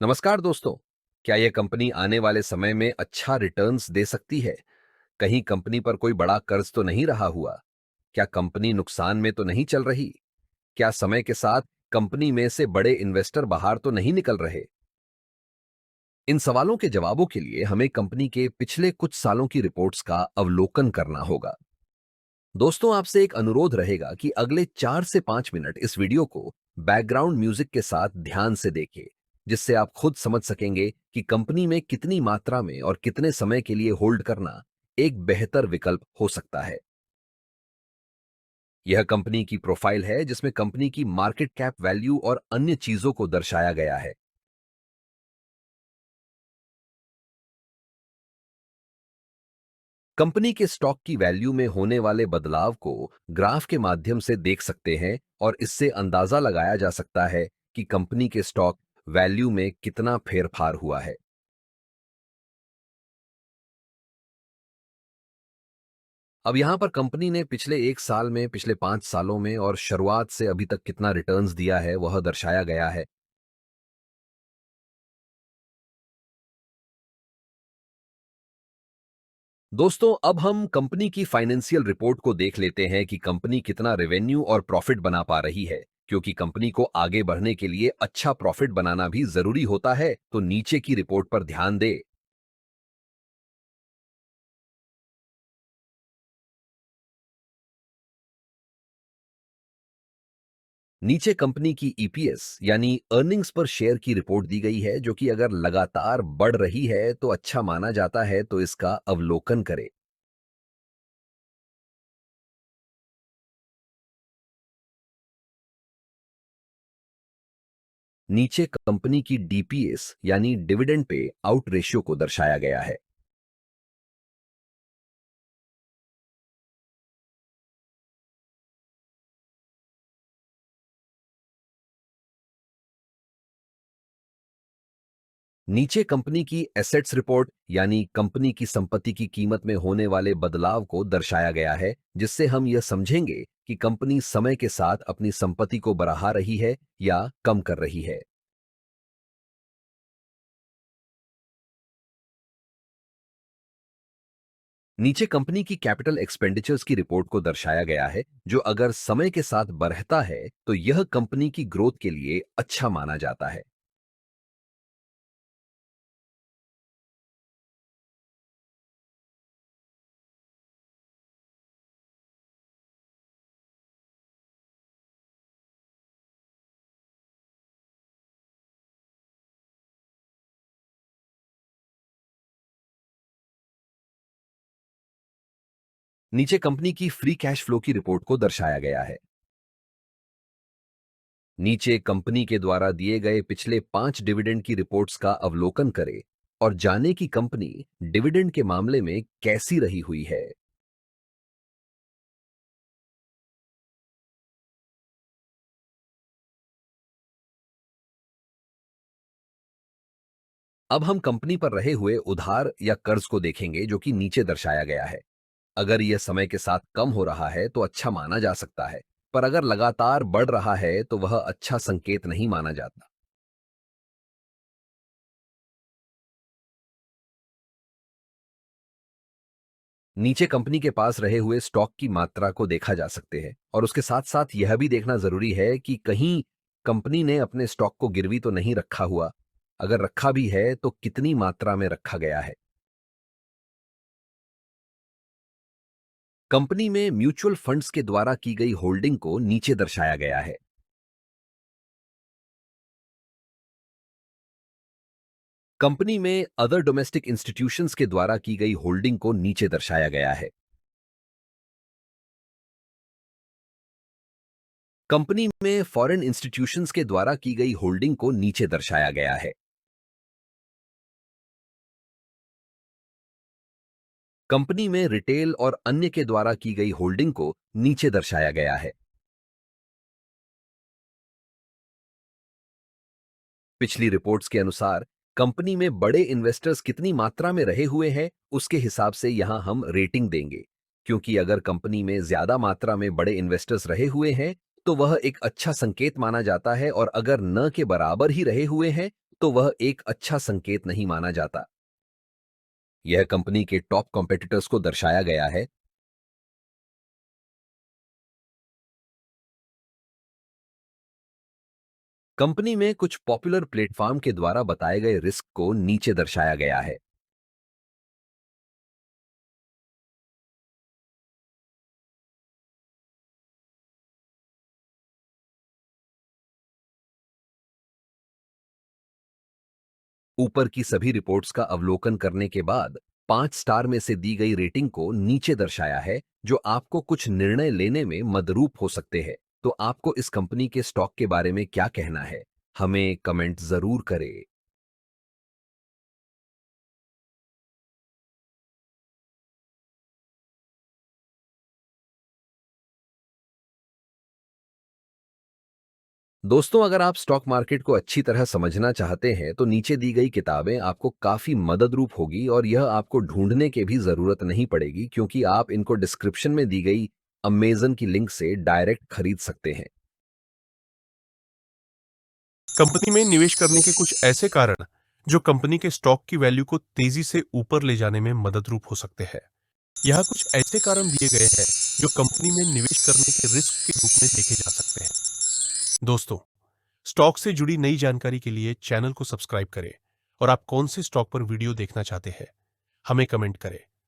नमस्कार दोस्तों। क्या यह कंपनी आने वाले समय में अच्छा रिटर्न्स दे सकती है? कहीं कंपनी पर कोई बड़ा कर्ज तो नहीं रहा हुआ? क्या कंपनी नुकसान में तो नहीं चल रही? क्या समय के साथ कंपनी में से बड़े इन्वेस्टर बाहर तो नहीं निकल रहे? इन सवालों के जवाबों के लिए हमें कंपनी के पिछले कुछ सालों की रिपोर्ट्स का अवलोकन करना होगा। दोस्तों, आपसे एक अनुरोध रहेगा कि अगले 4 से 5 मिनट इस वीडियो को बैकग्राउंड म्यूजिक के साथ ध्यान से देखें, जिससे आप खुद समझ सकेंगे कि कंपनी में कितनी मात्रा में और कितने समय के लिए होल्ड करना एक बेहतर विकल्प हो सकता है। यह कंपनी की प्रोफाइल है, जिसमें कंपनी की मार्केट कैप वैल्यू और अन्य चीजों को दर्शाया गया है। कंपनी के स्टॉक की वैल्यू में होने वाले बदलाव को ग्राफ के माध्यम से देख सकते हैं और इससे अंदाजा लगाया जा सकता है कि कंपनी के स्टॉक वैल्यू में कितना फेरफार हुआ है। अब यहां पर कंपनी ने पिछले 1 साल में, पिछले 5 सालों में और शुरुआत से अभी तक कितना रिटर्न्स दिया है वह दर्शाया गया है। दोस्तों, अब हम कंपनी की फाइनेंशियल रिपोर्ट को देख लेते हैं कि कंपनी कितना रेवेन्यू और प्रॉफिट बना पा रही है। क्योंकि कंपनी को आगे बढ़ने के लिए अच्छा प्रॉफिट बनाना भी जरूरी होता है, तो नीचे की रिपोर्ट पर ध्यान दे। नीचे कंपनी की ईपीएस यानी अर्निंग्स पर शेयर की रिपोर्ट दी गई है, जो कि अगर लगातार बढ़ रही है तो अच्छा माना जाता है, तो इसका अवलोकन करें। नीचे कंपनी की डीपीएस यानी डिविडेंड पे आउट रेशियो को दर्शाया गया है। नीचे कंपनी की एसेट्स रिपोर्ट यानी कंपनी की संपत्ति की कीमत में होने वाले बदलाव को दर्शाया गया है, जिससे हम यह समझेंगे कि कंपनी समय के साथ अपनी संपत्ति को बढ़ा रही है या कम कर रही है। नीचे कंपनी की कैपिटल एक्सपेंडिचर्स की रिपोर्ट को दर्शाया गया है, जो अगर समय के साथ बढ़ता है तो यह कंपनी की ग्रोथ के लिए अच्छा माना जाता है। नीचे कंपनी की फ्री कैश फ्लो की रिपोर्ट को दर्शाया गया है। नीचे कंपनी के द्वारा दिए गए पिछले 5 डिविडेंड की रिपोर्ट्स का अवलोकन करें और जाने कि कंपनी डिविडेंड के मामले में कैसी रही हुई है। अब हम कंपनी पर रहे हुए उधार या कर्ज को देखेंगे, जो कि नीचे दर्शाया गया है। अगर यह समय के साथ कम हो रहा है तो अच्छा माना जा सकता है, पर अगर लगातार बढ़ रहा है तो वह अच्छा संकेत नहीं माना जाता। नीचे कंपनी के पास रहे हुए स्टॉक की मात्रा को देखा जा सकते हैं और उसके साथ साथ यह भी देखना जरूरी है कि कहीं कंपनी ने अपने स्टॉक को गिरवी तो नहीं रखा हुआ। अगर रखा भी है तो कितनी मात्रा में रखा गया है। कंपनी में म्यूचुअल फंड्स के द्वारा की गई होल्डिंग को नीचे दर्शाया गया है। कंपनी में अदर डोमेस्टिक इंस्टीट्यूशंस के द्वारा की गई होल्डिंग को नीचे दर्शाया गया है। कंपनी में फॉरेन इंस्टीट्यूशंस के द्वारा की गई होल्डिंग को नीचे दर्शाया गया है। कंपनी में रिटेल और अन्य के द्वारा की गई होल्डिंग को नीचे दर्शाया गया है। पिछली रिपोर्ट्स के अनुसार कंपनी में बड़े इन्वेस्टर्स कितनी मात्रा में रहे हुए हैं, उसके हिसाब से यहां हम रेटिंग देंगे। क्योंकि अगर कंपनी में ज्यादा मात्रा में बड़े इन्वेस्टर्स रहे हुए हैं तो वह एक अच्छा संकेत माना जाता है, और अगर न के बराबर ही रहे हुए हैं तो वह एक अच्छा संकेत नहीं माना जाता। यह कंपनी के टॉप कॉम्पिटिटर्स को दर्शाया गया है। कंपनी में कुछ पॉपुलर प्लेटफॉर्म के द्वारा बताए गए रिस्क को नीचे दर्शाया गया है। ऊपर की सभी रिपोर्ट्स का अवलोकन करने के बाद 5 स्टार में से दी गई रेटिंग को नीचे दर्शाया है, जो आपको कुछ निर्णय लेने में मदरूप हो सकते हैं। तो आपको इस कंपनी के स्टॉक के बारे में क्या कहना है? हमें कमेंट जरूर करें। दोस्तों, अगर आप स्टॉक मार्केट को अच्छी तरह समझना चाहते हैं तो नीचे दी गई किताबें आपको काफी मददरूप होगी, और यह आपको ढूंढने की भी जरूरत नहीं पड़ेगी, क्योंकि आप इनको डिस्क्रिप्शन में दी गई अमेजन की लिंक से डायरेक्ट खरीद सकते हैं। कंपनी में निवेश करने के कुछ ऐसे कारण जो कंपनी के स्टॉक की वैल्यू को तेजी से ऊपर ले जाने में मददरूप हो सकते हैं। यहाँ कुछ ऐसे कारण दिए गए हैं जो कंपनी में निवेश करने के रिस्क के रूप में देखे जा सकते हैं। दोस्तों, स्टॉक से जुड़ी नई जानकारी के लिए चैनल को सब्सक्राइब करें और आप कौन से स्टॉक पर वीडियो देखना चाहते हैं, हमें कमेंट करें।